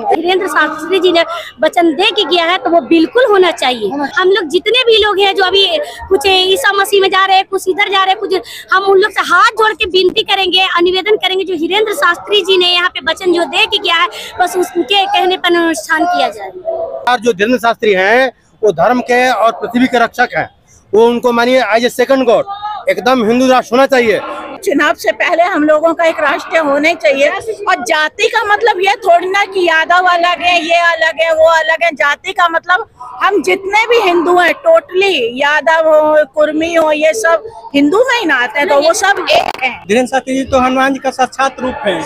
वीरेंद्र शास्त्री जी ने वचन दे के किया है तो वो बिल्कुल होना चाहिए। हम लोग जितने भी लोग हैं जो अभी कुछ ईसा मसीह में जा रहे हैं, कुछ इधर जा रहे हैं, कुछ हम उन लोग से हाथ जोड़ के विनती करेंगे, निवेदन करेंगे जो वीरेंद्र शास्त्री जी ने यहाँ पे वचन जो दे के किया है बस उसके कहने पर अनुष्ठान किया जाए। जो वीरेंद्र शास्त्री हैं वो धर्म के और पृथ्वी के रक्षक हैं, वो उनको मानिए एज ए सेकंड गॉड, एकदम हिंदू राष्ट्र होना चाहिए। चुनाव से पहले हम लोगों का एक राष्ट्र होना चाहिए और जाति का मतलब ये थोड़ी ना कि यादव अलग है, ये अलग है, वो अलग है। जाति का मतलब हम जितने भी हिंदू हैं टोटली, यादव हो, कुर्मी हो, ये सब हिंदू में ही ना आते हैं, तो वो सब एक हैं। वीरेंद्र शास्त्री जी तो हनुमान जी का साक्षात रूप है।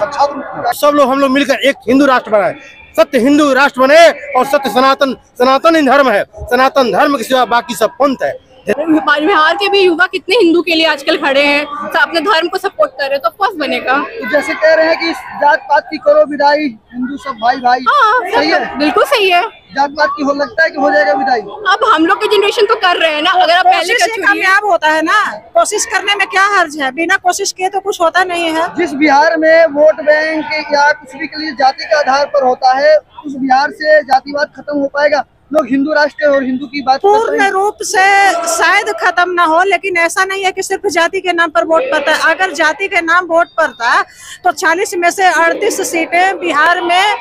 सब लोग हम लोग मिलकर एक हिंदू राष्ट्र बनाए, सत्य हिंदू राष्ट्र बने और सत्य सनातन ही धर्म है। सनातन धर्म के सिवा बाकी सब पंथ है। बिहार के भी युवा कितने हिंदू के लिए आजकल खड़े हैं, तो अपने धर्म को सपोर्ट कर रहे हैं, तो ऑफकोर्स बनेगा। तो जैसे कह रहे हैं कि जात पात की करो विदाई, हिंदू सब भाई भाई। हाँ, सही है, बिल्कुल सही है। जात पात की लगता है कि हो जाएगा विदाई। अब हम लोग की जनरेशन तो कर रहे हैं ना, अगर आप पहले कामयाब होता है ना, कोशिश करने में क्या हर्ज है, बिना कोशिश किए तो कुछ होता नहीं है। जिस बिहार में वोट बैंक या कुछ भी के लिए जाति के आधार पर होता है, उस बिहार से जातिवाद खत्म हो पाएगा। लोग हिंदू राष्ट्र और हिंदू की बात पूर्ण रूप से शायद खत्म ना हो, लेकिन ऐसा नहीं है कि सिर्फ जाति के नाम पर वोट पड़ता है। अगर जाति के नाम वोट पड़ता तो 40 में से 38 सीटें बिहार में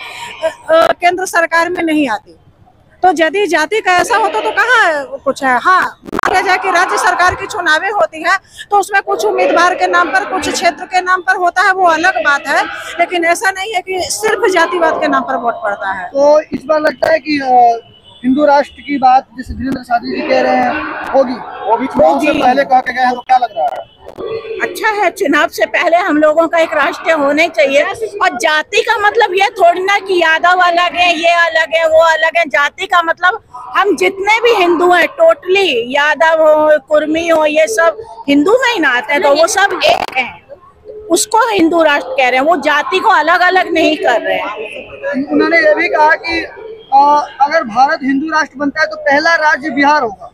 केंद्र सरकार में नहीं आती। तो यदि जाति का ऐसा होता तो कहाँ कुछ है। हाँ, मान जाए कि राज्य सरकार की चुनावें होती है तो उसमें कुछ उम्मीदवार के नाम पर, कुछ क्षेत्र के नाम पर होता है, वो अलग बात है, लेकिन ऐसा नहीं है कि सिर्फ जातिवाद के नाम पर वोट पड़ता है। तो इस बार लगता है कि हिंदू राष्ट्र की बात जैसे वीरेंद्र शास्त्री जी कह रहे हैं होगी, वो भी चुनाव से पहले कह के गए हैं, तो क्या लग रहा है? अच्छा है, चुनाव से पहले हम लोगों का एक राष्ट्र होना चाहिए और जाति का मतलब ये थोड़ी ना कि यादव अलग है, ये अलग है, वो अलग है। जाति का मतलब हम जितने भी हिंदू हैं टोटली, यादव हो, कुर्मी हो, ये सब हिंदू में ही ना आते हैं, तो वो सब एक हैं। उसको हिंदू राष्ट्र कह रहे हैं, वो जाति को अलग अलग नहीं कर रहे हैं। उन्होंने ये भी कहा कि अगर भारत हिंदू राष्ट्र बनता है तो पहला राज्य बिहार होगा।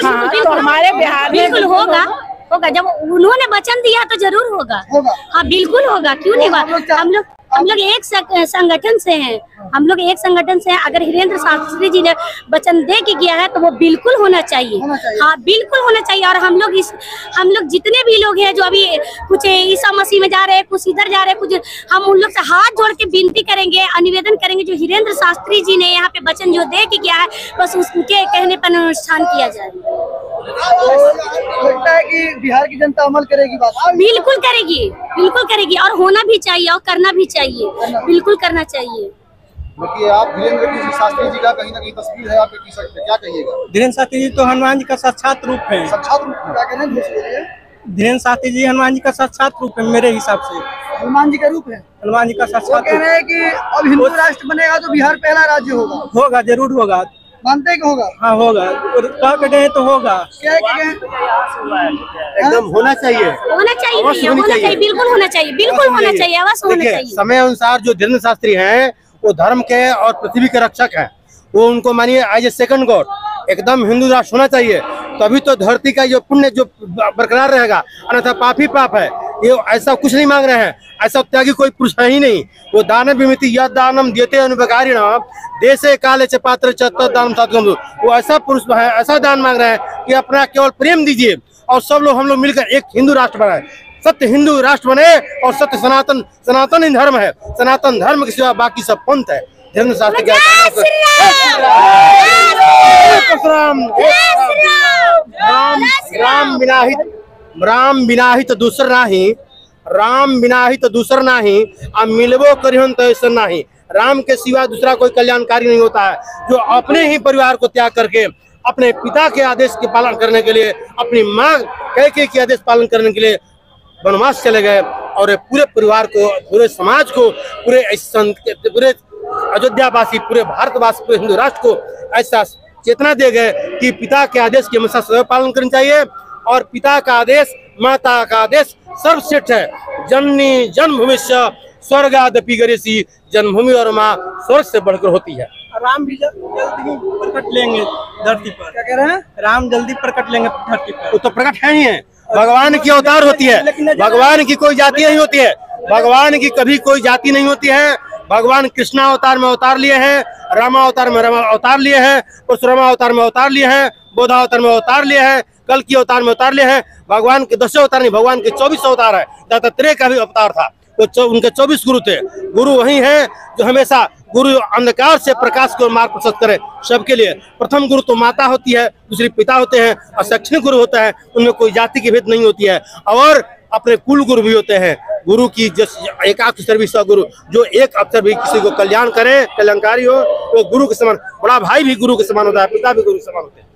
हाँ, तो हमारे बिहार में बिल्कुल होगा। जब उन्होंने वचन दिया तो जरूर होगा। हाँ बिल्कुल होगा, क्यों नहीं होगा। हम लोग एक संगठन से हैं, हम लोग एक संगठन से हैं। अगर वीरेंद्र शास्त्री जी ने वचन दे के किया है तो वो बिल्कुल होना चाहिए। हाँ बिल्कुल होना चाहिए। और हम लोग जितने भी लोग हैं जो अभी कुछ ईसा मसीह में जा रहे हैं, कुछ इधर जा रहे हैं, कुछ हम उन लोग से हाथ जोड़ के विनती करेंगे, निवेदन करेंगे जो वीरेंद्र शास्त्री जी ने यहाँ पे वचन जो दे के किया है बस उसके कहने पर अनुष्ठान किया जाए। लगता है कि बिहार की जनता अमल करेगी बात? बिल्कुल करेगी, बिल्कुल करेगी, और होना भी चाहिए और करना भी चाहिए, बिल्कुल करना चाहिए। आप वीरेंद्र शास्त्री जी का कहीं ना कहीं तस्वीर है आपके टी-शर्ट पे, क्या कहिएगा? वीरेंद्र शास्त्री जी तो हनुमान जी का साक्षात रूप है। साक्षात रूप क्या कह रहे हैं? वीरेंद्र शास्त्री जी हनुमान जी का साक्षात रूप है मेरे हिसाब से। हनुमान जी का रूप है? हनुमान जी का साक्षात कह रहे हैं कि अब हिंदू राष्ट्र बनेगा तो बिहार पहला राज्य होगा। होगा, जरूर होगा। मानते हैं कि होगा? हाँ होगा, तो होगा। एकदम होना चाहिए, होना चाहिए, बिल्कुल होना चाहिए, बिल्कुल होना चाहिए, अवश्य होना चाहिए। समय अनुसार जो वीरेंद्र शास्त्री हैं वो धर्म के और पृथ्वी के रक्षक हैं, वो उनको मानिए एज ए सेकंड गॉड, एकदम हिंदू राष्ट्र होना चाहिए। तभी तो धरती का जो पुण्य जो बरकरार रहेगा, अन्यथा पाप ही पाप है। ये ऐसा कुछ नहीं मांग रहे हैं, ऐसा त्यागी कोई पुरुष है ही नहीं। वो दान विमिति यद दानम देते अनुपकारिणाम देशे काले च पात्र च तद्दानम साधुकम। वो ऐसा पुरुष है, ऐसा दान मांग रहे हैं कि अपना केवल प्रेम दीजिए और सब लोग हम लोग मिलकर एक हिंदू राष्ट्र बनाए, सत्य हिंदू राष्ट्र बने और सत्य सनातन ही धर्म है। सनातन धर्म के सिवा बाकी सब पंथ है। वीरेंद्र शास्त्री राम बिनाहित दूसर नाही, राम बिनाहित दूसर नाही, अब मिलबो करिहन तो ऐसा नहीं। राम के सिवा दूसरा कोई कल्याणकारी नहीं होता है। जो अपने ही परिवार को त्याग करके अपने पिता के आदेश के पालन करने के लिए, अपनी माँ कैकेयी के आदेश पालन करने के लिए वनवास चले गए और पूरे परिवार को, पूरे समाज को, पूरे अयोध्यावासी, पूरे भारतवासी, पूरे हिंदू राष्ट्र को ऐसा चेतना दे गए कि पिता के आदेश की हमेशा सदैव पालन करना चाहिए। और पिता का आदेश, माता का आदेश सर्वश्रेष्ठ है। जननी जन्मभूमि स्वर्गादपि गरीयसी, जन्मभूमि और माँ स्वर्ग से बढ़कर होती है। राम भी जल्दी प्रकट लेंगे धरती पर। क्या कह रहे हैं? राम जल्दी प्रकट लेंगे धरती पर। वो तो प्रकट है ही है, भगवान की अवतार होती है, भगवान की कोई जाति नहीं होती है। भगवान की कभी कोई जाति नहीं होती है। भगवान कृष्णा अवतार में अवतार लिए हैं, रामा अवतार में अवतार लिए हैं, परशुरामा अवतार में अवतार लिए हैं, बोधा अवतार में अवतार लिए हैं, कल की अवतार में अवतार लिए हैं। भगवान के 10 अवतार नहीं, भगवान के 24 अवतार है। दत्तात्रेय का भी अवतार था, तो उनके 24 गुरु थे। गुरु वही हैं जो हमेशा गुरु अंधकार से प्रकाश को मार्ग प्रशस्त करे सबके लिए। प्रथम गुरु तो माता होती है, दूसरी पिता होते हैं, और शैक्षणिक गुरु होता है, उनमें कोई जाति की भेद नहीं होती है। और अपने कुल गुरु भी होते हैं। गुरु की एक अक्षर भी गुरु, जो एक अक्षर भी किसी को कल्याण करे, कल्याणकारी हो, वो गुरु के समान। बड़ा भाई भी गुरु के समान होता है, पिता भी गुरु के समान होते हैं।